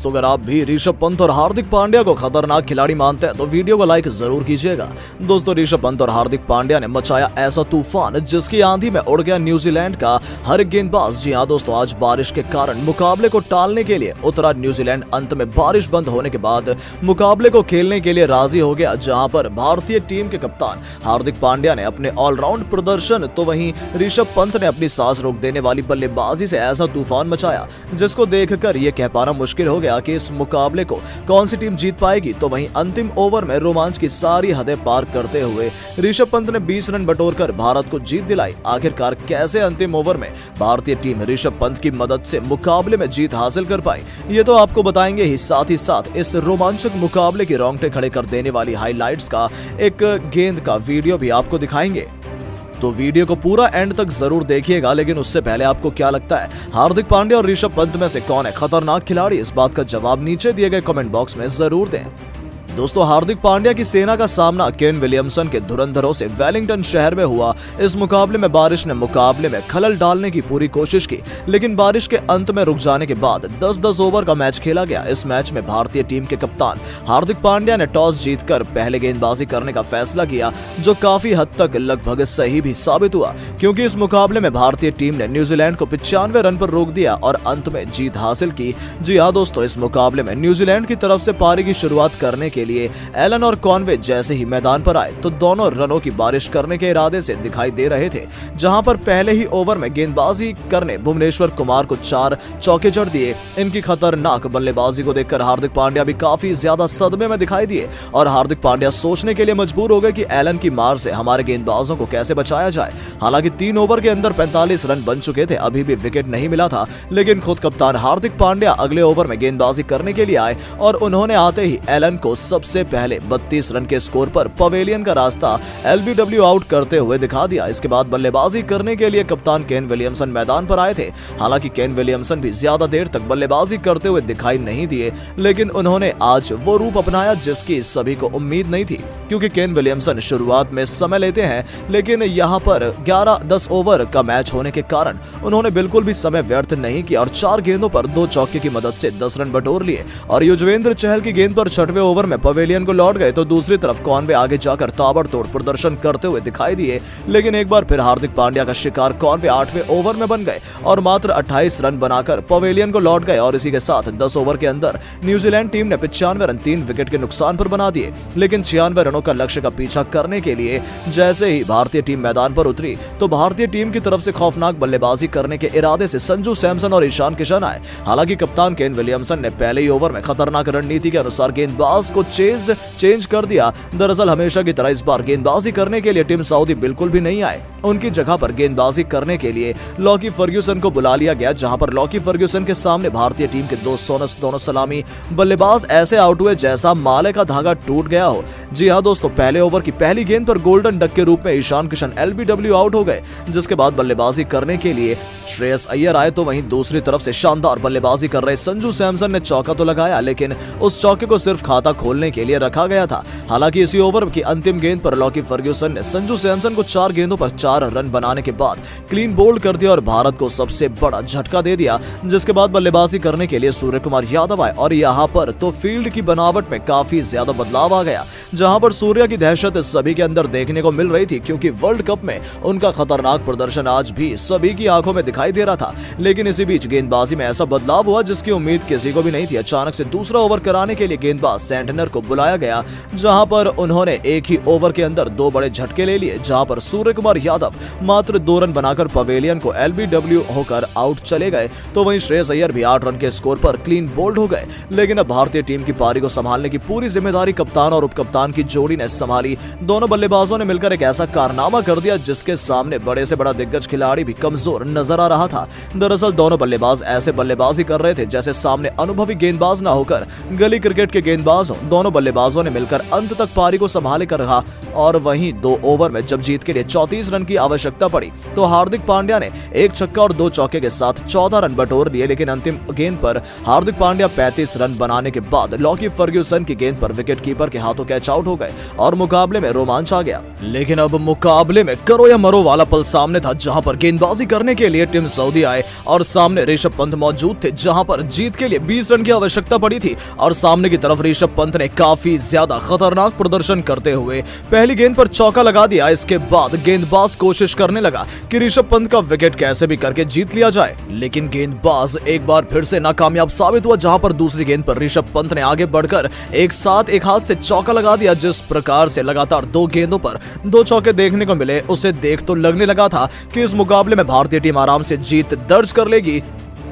दोस्तों अगर आप भी ऋषभ पंत और हार्दिक पांड्या को खतरनाक खिलाड़ी मानते हैं तो वीडियो को लाइक जरूर कीजिएगा। दोस्तों ऋषभ पंत और हार्दिक पांड्या ने मचाया ऐसा तूफान जिसकी आंधी में उड़ गया न्यूजीलैंड का हर गेंदबाज। जी हां दोस्तों, आज बारिश के कारण मुकाबले को टालने के लिए उतरा न्यूजीलैंड। अंत में बारिश बंद होने के बाद मुकाबले को खेलने के लिए राजी हो गया, जहां पर भारतीय टीम के कप्तान हार्दिक पांड्या ने अपने ऑलराउंड प्रदर्शन तो वहीं ऋषभ पंत ने अपनी सांस रोक देने वाली बल्लेबाजी से ऐसा तूफान मचाया जिसको देखकर यह कह पाना मुश्किल हो गया कि इस मुकाबले को कौन सी टीम जीत पाएगी। तो वहीं अंतिम ओवर में रोमांच की सारी हदें पार करते हुए ऋषभ पंत ने 20 रन बटोरकर भारत को जीत दिलाई। आखिरकार कैसे अंतिम ओवर में भारतीय टीम ऋषभ पंत की मदद से मुकाबले में जीत हासिल कर पाई, ये तो आपको बताएंगे ही साथ इस रोमांचक मुकाबले की रोंगटे खड़े कर देने वाली हाइलाइट्स का एक गेंद का वीडियो भी आपको दिखाएंगे। तो वीडियो को पूरा एंड तक जरूर देखिएगा। लेकिन उससे पहले आपको क्या लगता है, हार्दिक पांड्या और ऋषभ पंत में से कौन है खतरनाक खिलाड़ी? इस बात का जवाब नीचे दिए गए कमेंट बॉक्स में जरूर दें। दोस्तों हार्दिक पांड्या की सेना का सामना केन विलियमसन के धुरंधरों से वेलिंगटन शहर में हुआ। इस मुकाबले में बारिश ने मुकाबले में खलल डालने की पूरी कोशिश की, लेकिन बारिश के अंत में रुक जाने के बाद 10-10 ओवर का मैच खेला गया। इस मैच में भारतीय टीम के कप्तान हार्दिक पांड्या ने टॉस जीतकर पहले गेंदबाजी करने का फैसला किया, जो काफी हद तक लगभग सही भी साबित हुआ, क्योंकि इस मुकाबले में भारतीय टीम ने न्यूजीलैंड को 95 रन पर रोक दिया और अंत में जीत हासिल की। जी हाँ दोस्तों, इस मुकाबले में न्यूजीलैंड की तरफ से पारी की शुरुआत करने के लिए एलन और कॉनवे जैसे ही मैदान पर आए तो दोनों रनों की बारिश करने के इरादे से दिखाई दे रहे थे, जहां पर पहले ही ओवर में गेंदबाजी करने भुवनेश्वर कुमार को 4 चौके जड़ दिए। इनकी खतरनाक बल्लेबाजी को देखकर हार्दिक पांड्या भी काफी ज्यादा सदमे में दिखाई दिए और हार्दिक पांड्या सोचने के लिए मजबूर हो गए कि एलन की मार से हमारे गेंदबाजों को कैसे बचाया जाए। हालांकि 3 ओवर के अंदर 45 रन बन चुके थे, अभी भी विकेट नहीं मिला था, लेकिन खुद कप्तान हार्दिक पांड्या अगले ओवर में गेंदबाजी करने के लिए आए और उन्होंने आते ही एलन को सबसे पहले 32 रन के स्कोर पर पवेलियन का रास्ता एलबीडब्ल्यू आउट करते हुए दिखा दिया। इसके बाद बल्लेबाजी करने के लिए कप्तान केन विलियमसन मैदान पर आए थे। हालांकि केन विलियमसन भी ज्यादा देर तक बल्लेबाजी करते हुए दिखाई नहीं दिए, लेकिन उन्होंने आज वो रूप अपनाया जिसकी सभी को उम्मीद नहीं थी, क्योंकि केन विलियमसन शुरुआत में समय लेते हैं, लेकिन यहाँ पर 11-10 ओवर का मैच होने के कारण उन्होंने बिल्कुल भी समय व्यर्थ नहीं किया और 4 गेंदों पर 2 चौके की मदद से 10 रन बटोर लिए और युजवेंद्र चहल की गेंद पर 6वें ओवर में पवेलियन को लौट गए। तो दूसरी तरफ कॉनवे आगे जाकर ताबड़तोड़ प्रदर्शन करते हुए दिखाई दिए, लेकिन एक बार फिर हार्दिक पांड्या का शिकार कॉनवे 8वें ओवर में बन गए और मात्र 28 रन बनाकर पवेलियन को लौट गए और इसी के साथ 10 ओवर के अंदर न्यूजीलैंड टीम ने 95 रन 3 विकेट के नुकसान पर बना दिए। लेकिन 96 रनों का लक्ष्य का पीछा करने के लिए जैसे ही भारतीय टीम मैदान पर उतरी तो भारतीय टीम की तरफ से खौफनाक बल्लेबाजी करने के इरादे से संजू सैमसन और ईशान किशन आए। हालांकि कप्तान केन विलियमसन ने पहले ही ओवर में खतरनाक रणनीति के अनुसार गेंदबाज को चेंज कर दिया। दरअसल हमेशा की तरह इस बार गेंदबाजी करने के लिए टिम साउदी बिल्कुल भी नहीं आए। उनकी जगह पर गेंदबाजी करने के लिए लॉकी फर्ग्यूसन को बुला लिया गया, जहां पर लॉकी फर्ग्यूसन के सामने भारतीय टीम के दोनों सलामी बल्लेबाज ऐसे आउट हुए जैसा माले का धागा टूट गया हो। जी हां दोस्तों, पहले ओवर की पहली गेंद पर गोल्डन डक के रूप में ईशान किशन एलबीडब्ल्यू आउट हो गए, जिसके बाद बल्लेबाजी करने के लिए श्रेयस अय्यर आए। तो वहीं दूसरी तरफ से शानदार बल्लेबाजी कर रहे संजू सैमसन ने चौका तो लगाया, लेकिन उस चौके को सिर्फ खाता खोलने के लिए रखा गया था। हालांकि इसी ओवर की अंतिम गेंद पर लॉकी फर्ग्यूसन ने संजू सैमसन को 4 गेंदों पर 4 रन बनाने के बाद क्लीन बोल्ड कर दिया और भारत को सबसे बड़ा झटका दे दिया, जिसके बाद बल्लेबाजी करने के लिए सूर्य कुमार यादव आए और यहां पर तो फील्ड की बनावट में काफी ज्यादा बदलाव आ गया, जहां पर सूर्य की दहशत सभी के अंदर देखने को मिल रही थी, क्योंकि वर्ल्ड कप में उनका खतरनाक प्रदर्शन आज भी सभी की आंखों में दिखाई दे रहा था। लेकिन इसी बीच गेंदबाजी में ऐसा बदलाव हुआ जिसकी उम्मीद किसी को भी नहीं थी। अचानक से दूसरा ओवर कराने के लिए गेंदबाज सेंटनर को बुलाया गया, जहां पर उन्होंने एक ही ओवर के अंदर 2 बड़े झटके ले लिए, जहां पर सूर्य कुमार यादव मात्र 2 रन बनाकर पवेलियन को एलबीडब्ल्यू होकर आउट चले गए। तो वहीं श्रेयस अय्यर भी 8 रन के स्कोर पर क्लीन बोल्ड हो गए। लेकिन अब भारतीय टीम की पारी को संभालने की पूरी जिम्मेदारी कप्तान और उपकप्तान की जोड़ी ने संभाली। दोनों बल्लेबाजों ने मिलकर एक ऐसा कारनामा कर दिया जिसके सामने बड़े से बड़ा दिग्गज खिलाड़ी भी कमजोर नजर आ रहा था। दरअसल दोनों बल्लेबाज ऐसे बल्लेबाजी कर रहे थे जैसे सामने अनुभवी गेंदबाज ना होकर गली क्रिकेट के गेंदबाज हो। दोनों बल्लेबाजों ने मिलकर अंत तक पारी को संभाले कर रहा और वहीं 2 ओवर में जब जीत के लिए 34 रन की आवश्यकता पड़ी तो हार्दिक पांड्या ने 1 छक्का और 2 चौके के साथ 14 रन बटोर लिए, लेकिन अंतिम गेंद पर हार्दिक पांड्या 35 रन बनाने के बाद लॉकी फर्ग्यूसन की गेंद पर विकेटकीपर के हाथों कैच आउट हो गए और मुकाबले में रोमांच आ गया। लेकिन अब मुकाबले में करो या मरो वाला पल सामने था, जहां पर गेंदबाजी करने के लिए टीम सऊदी आए और सामने ऋषभ पंत मौजूद थे, जहां पर जीत के लिए 20 रन की आवश्यकता पड़ी थी और सामने की तरफ ऋषभ पंत ने काफी ज्यादा खतरनाक प्रदर्शन करते हुए पहली गेंद पर चौका लगा दिया। इसके बाद गेंदबाज कोशिश करने लगा कि ऋषभ पंत का विकेट कैसे भी करके जीत लिया जाए, लेकिन गेंदबाज एक बार फिर से नाकामयाब साबित हुआ, जहां पर दूसरी गेंद पर ऋषभ पंत ने आगे बढ़कर एक हाथ से चौका लगा दिया। जिस प्रकार से लगातार 2 गेंदों पर 2 चौके देखने को मिले, उसे देख तो लगने लगा था कि इस मुकाबले में भारतीय टीम आराम से जीत दर्ज कर लेगी,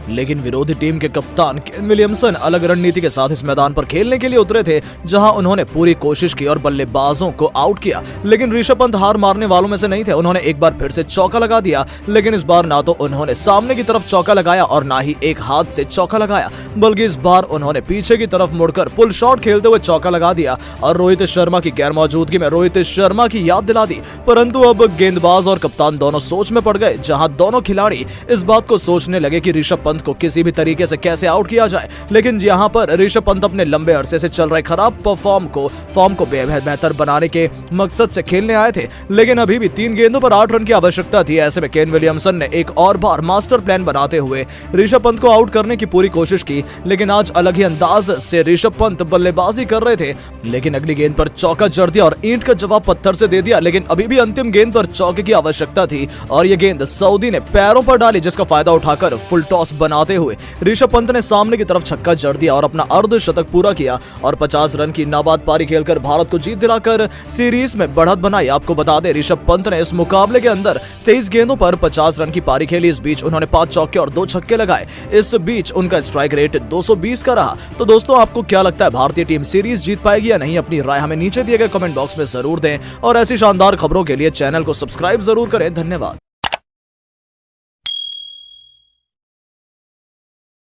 लेकिन विरोधी टीम के कप्तान केन विलियमसन अलग रणनीति के साथ इस मैदान पर खेलने के लिए उतरे थे, जहां उन्होंने पूरी कोशिश की और बल्लेबाजों को आउट किया, लेकिन ऋषभ पंत हार मारने वालों में से नहीं थे। उन्होंने एक बार फिर से चौका लगा दिया, लेकिन इस बार ना तो उन्होंने सामने की तरफ चौका लगाया और ना ही एक हाथ से चौका लगाया, बल्कि इस बार उन्होंने पीछे की तरफ मुड़कर पुल शॉट खेलते हुए चौका लगा दिया और रोहित शर्मा की गैर मौजूदगी में रोहित शर्मा की याद दिला दी। परंतु अब गेंदबाज और कप्तान दोनों सोच में पड़ गए, जहां दोनों खिलाड़ी इस बात को सोचने लगे कि ऋषभ पंत को किसी भी तरीके से कैसे आउट किया जाए, लेकिन यहां पर ऋषभ पंत अपने लंबे अरसे से चल रहे खराब फॉर्म को बेहतर बनाने के मकसद से खेलने आए थे, लेकिन अभी भी 3 गेंदों पर 8 रन की आवश्यकता थी। ऐसे में केन विलियमसन ने एक और बार मास्टर प्लान बनाते हुए ऋषभ पंत को आउट करने की पूरी कोशिश की, लेकिन आज अलग ही अंदाज से ऋषभ पंत बल्लेबाजी कर रहे थे, लेकिन अगली गेंद पर चौका जड़ दिया और ईंट का जवाब पत्थर से दे दिया, लेकिन अभी भी अंतिम गेंद पर चौके की आवश्यकता थी और यह गेंद सऊदी ने पैरों पर डाली, जिसका फायदा उठाकर फुल टॉस बनाते हुए ऋषभ पंत ने सामने की तरफ छक्का जड़ दिया और अपना अर्धशतक पूरा किया और 50 रन की नाबाद पारी खेलकर भारत को जीत दिलाकर सीरीज में बढ़त बनाई। आपको बता दें, ऋषभ पंत ने इस मुकाबले के अंदर 23 गेंदों पर 50 रन की पारी खेली। इस बीच उन्होंने 5 चौके और 2 छक्के लगाए। इस बीच उनका स्ट्राइक रेट 220 का रहा। तो दोस्तों, आपको क्या लगता है, भारतीय टीम सीरीज जीत पाएगी या नहीं? अपनी राय हमें नीचे दिए गए कमेंट बॉक्स में जरूर दें और ऐसी शानदार खबरों के लिए चैनल को सब्सक्राइब जरूर करें। धन्यवाद।